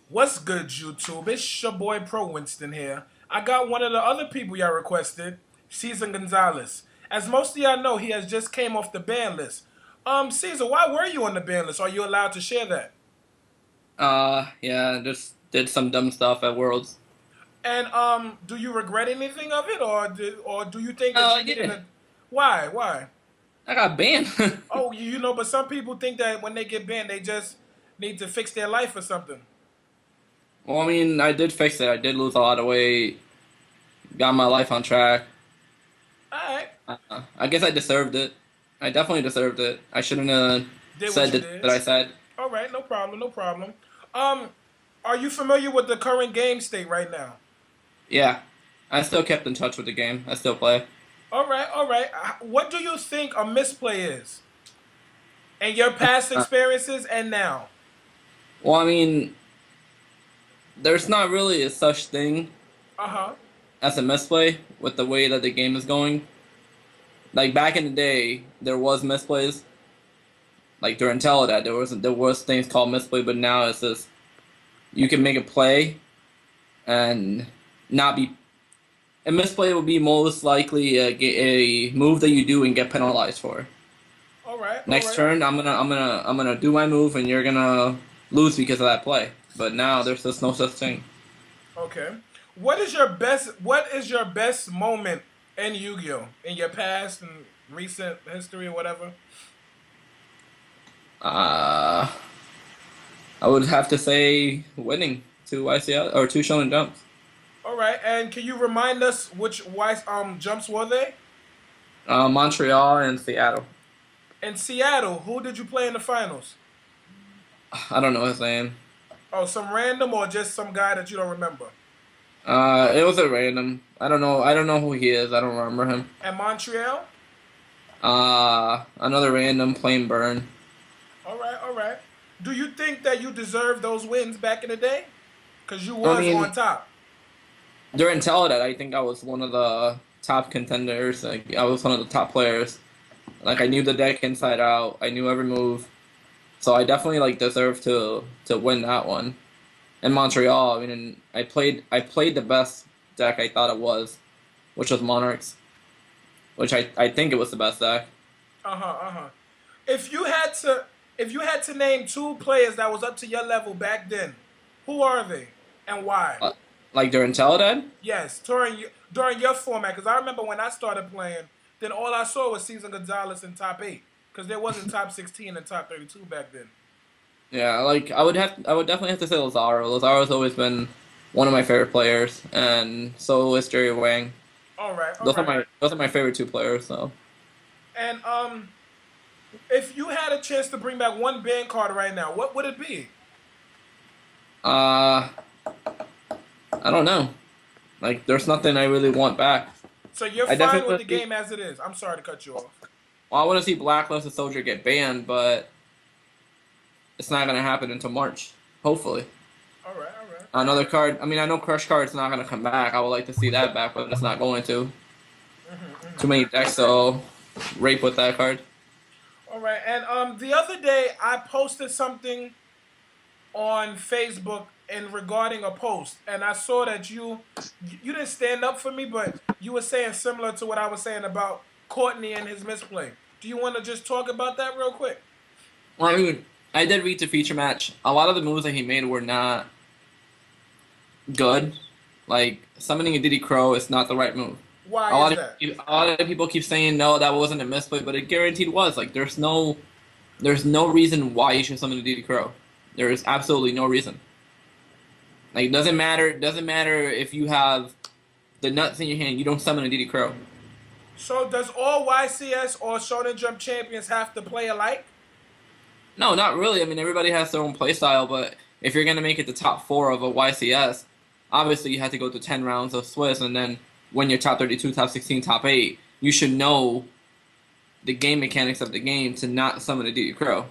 What's good, YouTube? It's your boy Pro Winston here. I got one of the other people y'all requested, Cesar Gonzalez. As most of y'all know, he has just came off the ban list. Cesar, why were you on the ban list? Are you allowed to share that? Yeah, just did some dumb stuff at Worlds. And do you regret anything of it, or do you think that you needed Yeah, a? Why? Why? I got banned. Oh, you know, but some people think that when they get banned, they just need to fix their life or something. Well, I mean, I did fix it. I did lose a lot of weight, got my life on track. All right, I guess I deserved it. I definitely deserved it. I shouldn't have did what said you that did. I said. All right, no problem, no problem. Um, are you familiar with the current game state right now? Yeah, I still kept in touch with the game. I still play. All right, all right. What do you think a misplay is? And your past Uh, experiences and now? well, I mean, there's not really a such thing Uh huh. as a misplay with the way that the game is going. Like back in the day, there was misplays. Like during Teledat, there was things called misplay, but now it's just you can make a play and not be a misplay would be most likely a move that you do and get penalized for. All right, all Next right. turn, I'm gonna do my move and you're gonna lose because of that play. But now there's just no such thing. Okay. What is your best moment in Yu-Gi-Oh? In your past and recent history or whatever? Uh, I would have to say winning two YCL or two Shonen jumps. All right. And can you remind us which wise jumps were they? Montreal and Seattle. In Seattle, who did you play in the finals? I don't know his name. Oh, some random or just some guy that you don't remember? It was a random. I don't know. I don't know who he is. I don't remember him. And Montreal? Another random plain burn. All right, all right. Do you think that you deserved those wins back in the day? Because you I was on mean, top. during Teledat, I think I was one of the top contenders. Like I was one of the top players. Like I knew the deck inside out. I knew every move. So I definitely like deserved to win that one. In Montreal, I mean, I played the best deck I thought it was, which was Monarchs, which I think it was the best deck. Uh-huh, uh-huh. If you had to if you had to name two players that was up to your level back then, who are they and why? Uh, like during Teledat, Yes, during your format, because I remember when I started playing, then all I saw was Cesar Gonzalez in top eight, because there wasn't top 16 and top 32 back then. yeah, like I would definitely have to say Lazaro. Lazaro's always been one of my favorite players, and so is Jerry Wang. All right, all right. Those are my favorite two players. So And if you had a chance to bring back one band card right now, what would it be? uh, I don't know. Like there's nothing I really want back. So you're I fine with the definitely game as it is. I'm sorry to cut you off. well, I want to see Blacklisted Soldier get banned, but it's not gonna happen until March. Hopefully, All right, all right, all another right. card. I mean, I know Crush Card's not gonna come back. I would like to see that back, but it's not going to. Too many decks, so rape with that card. All right. And the other day I posted something on Facebook in regarding a post, and I saw that you didn't stand up for me, but you were saying similar to what I was saying about Courtney and his misplay. Do you want to just talk about that real quick? Well, I mean, I did read the feature match. A lot of the moves that he made were not good. Like summoning a Diddy Crow is not the right move. Why is that? A lot of people keep saying no, that wasn't a misplay, but it guaranteed was. Like there's no reason why you should summon a Diddy Crow. There is absolutely no reason. Like it doesn't matter if you have the nuts in your hand. You don't summon a Diddy Crow. So does all YCS or Shonen Jump champions have to play alike? No, not really. I mean, everybody has their own playstyle, but if you're gonna make it the top four of a YCS, obviously you have to go to 10 rounds of Swiss, and then when you're top 32, top 16, top 8, you should know the game mechanics of the game to not summon a DD Crow.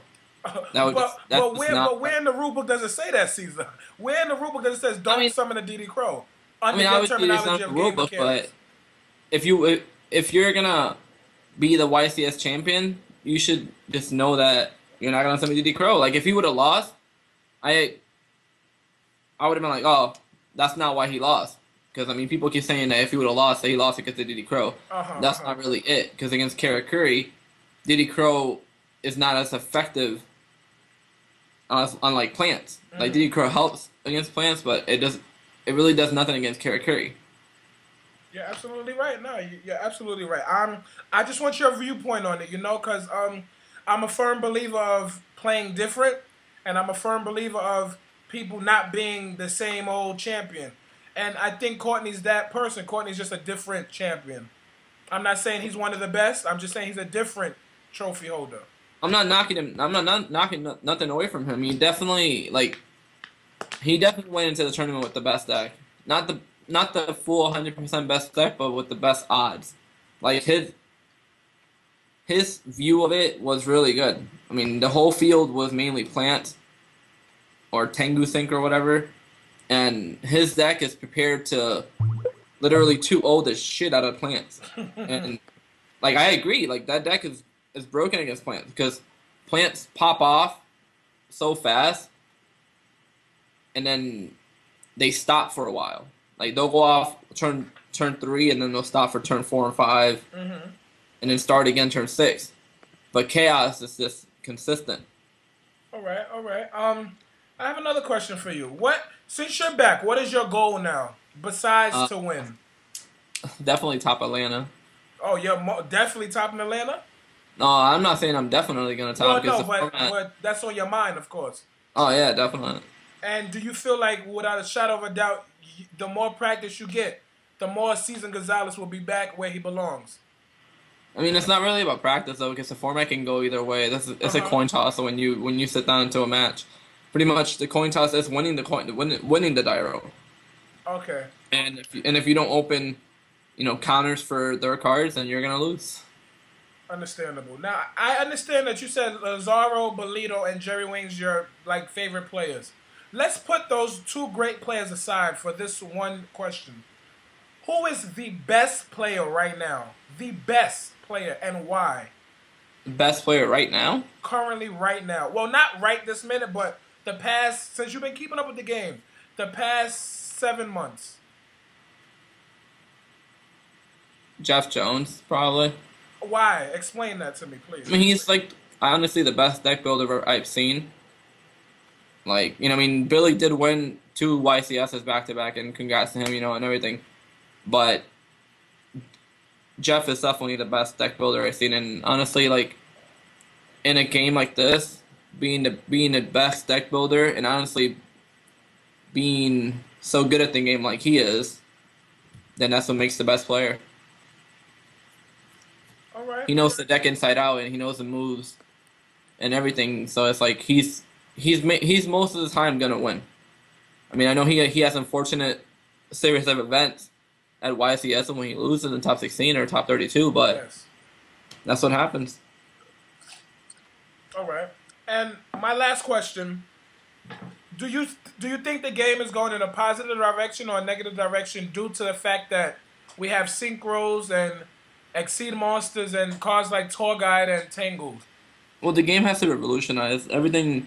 That's But just where not. but where in the rulebook does it say that, Caesar? Where in the rulebook does it says I don't mean, summon a DD Crow I under mean, your obviously it's terminology not the of rule game book, but mechanics? if you're gonna be the YCS champion, you should just know that you're not gonna summon DD Crow. Like if he would have lost, I I would have been like, oh, that's not why he lost. Because I mean, people keep saying that if he would have lost, that he lost because of Diddy Crow. That's not really it. Because against Kara Curry, Diddy Crow is not as effective unlike Plants. Like Diddy Crow helps against Plants, but it really does nothing against Kara Curry. You're absolutely right. No, you're absolutely right. I just want your viewpoint on it, because I'm a firm believer of playing different, and I'm a firm believer of people not being the same old champion. And I think Courtney's that person. Courtney's just a different champion. I'm not saying he's one of the best. I'm just saying he's a different trophy holder. I'm not knocking him. I'm not knocking nothing away from him. He definitely went into the tournament with the best deck. Not the full 100% best deck, but with the best odds. Like his view of it was really good. I mean, the whole field was mainly Plant or Tengu Sink or whatever, and his deck is prepared to literally 2-0 the shit out of Plants. And like I agree, like that deck is broken against Plants because Plants pop off so fast, and then they stop for a while. Like they'll go off turn 3, and then they'll stop for turn 4 and 5, and then start again turn 6. But Chaos is just consistent. All right, all right. I have another question for you. Since you're back, what is your goal now besides to win? Definitely top Atlanta. Oh, you're definitely topping Atlanta? No, I'm not saying I'm definitely gonna top. Well, no, but that's on your mind, of course. Oh yeah, definitely. And do you feel like, without a shadow of a doubt, the more practice you get, the more Cesar Gonzalez will be back where he belongs? I mean, it's not really about practice though, because the format can go either way. It's a coin toss. So when you sit down into a match, pretty much the coin toss is winning the die roll. Okay. And if you don't open, counters for their cards, then you're gonna lose. Understandable. Now, I understand that you said Lazaro, Bolito, and Jerry Wing's your favorite players. Let's put those two great players aside for this one question. Who is the best player right now? The best player, and why? Best player right now? Currently, right now. Well, not right this minute, but since you've been keeping up with the game, the past 7 months. Jeff Jones, probably. Why? Explain that to me, please. I mean, he's honestly the best deck builder I've seen. Billy did win 2 YCSs back to back, and congrats to him, and everything. But Jeff is definitely the best deck builder I've seen, and honestly, in a game like this, being the best deck builder, and honestly being so good at the game like he is, then that's what makes the best player. All right. He knows the deck inside out, and he knows the moves and everything. So it's like he's most of the time gonna win. I mean, I know he has unfortunate series of events at YCS when he loses in the top 16 or top 32, but yes, that's what happens. All right. And my last question: Do you think the game is going in a positive direction or a negative direction due to the fact that we have synchros and Exceed Monsters and cards like Tour Guide and Tangled? Well, the game has to revolutionize everything.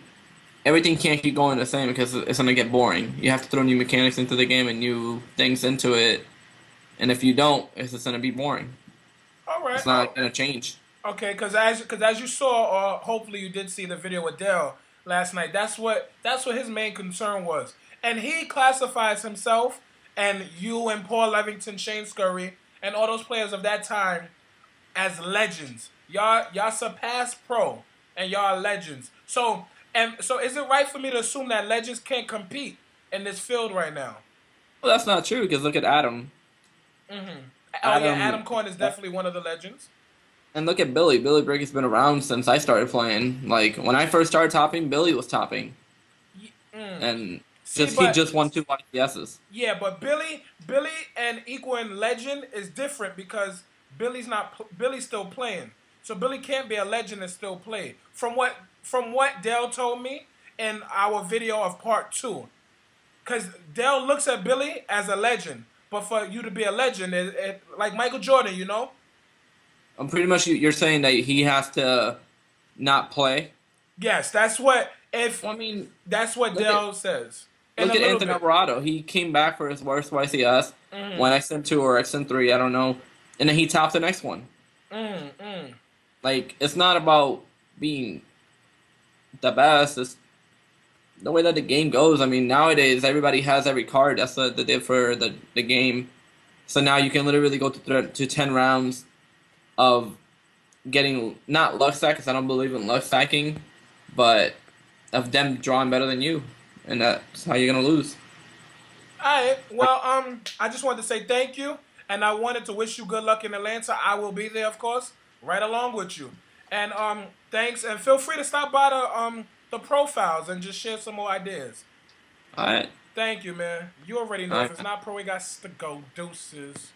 Everything can't keep going the same because it's gonna get boring. You have to throw new mechanics into the game and new things into it, and if you don't, it's just gonna be boring. All right. It's not gonna change. Okay, because as you saw, or hopefully you did see the video with Dell last night. That's what his main concern was, and he classifies himself and you and Paul Levington, Shane Scurry, and all those players of that time as legends. Y'all surpassed pro, and y'all are legends. So is it right for me to assume that legends can't compete in this field right now? Well, that's not true because look at Adam. Adam Coyne is definitely one of the legends. And look at Billy. Billy Briggs has been around since I started playing. Like when I first started topping, Billy was topping, and he just won 2 YCSs. Yeah, but Billy and equaling legend is different because Billy's still playing. So Billy can't be a legend and still play. From what Dale told me in our video of part 2, because Dale looks at Billy as a legend, but for you to be a legend, like Michael Jordan, I'm pretty much you're saying that he has to not play. Yes, that's what Dale says. in Look a at little Anthony bit. Alvarado. He came back for his worst YCS, went XM2 or XM3, I don't know, and then he topped the next one. Like, it's not about being the best. It's the way that the game goes. I mean, nowadays everybody has every card. That's what they did for the game. So now you can literally go to 10 rounds of getting not luck stack, because I don't believe in luck stacking, but of them drawing better than you, and that's how you're gonna lose. All right. Well, I just wanted to say thank you, and I wanted to wish you good luck in Atlanta. I will be there, of course, right along with you. And thanks, and feel free to stop by the profiles and just share some more ideas. All right, Thank you, man. You already know all if it's right. not pro, we got to go. Deuces.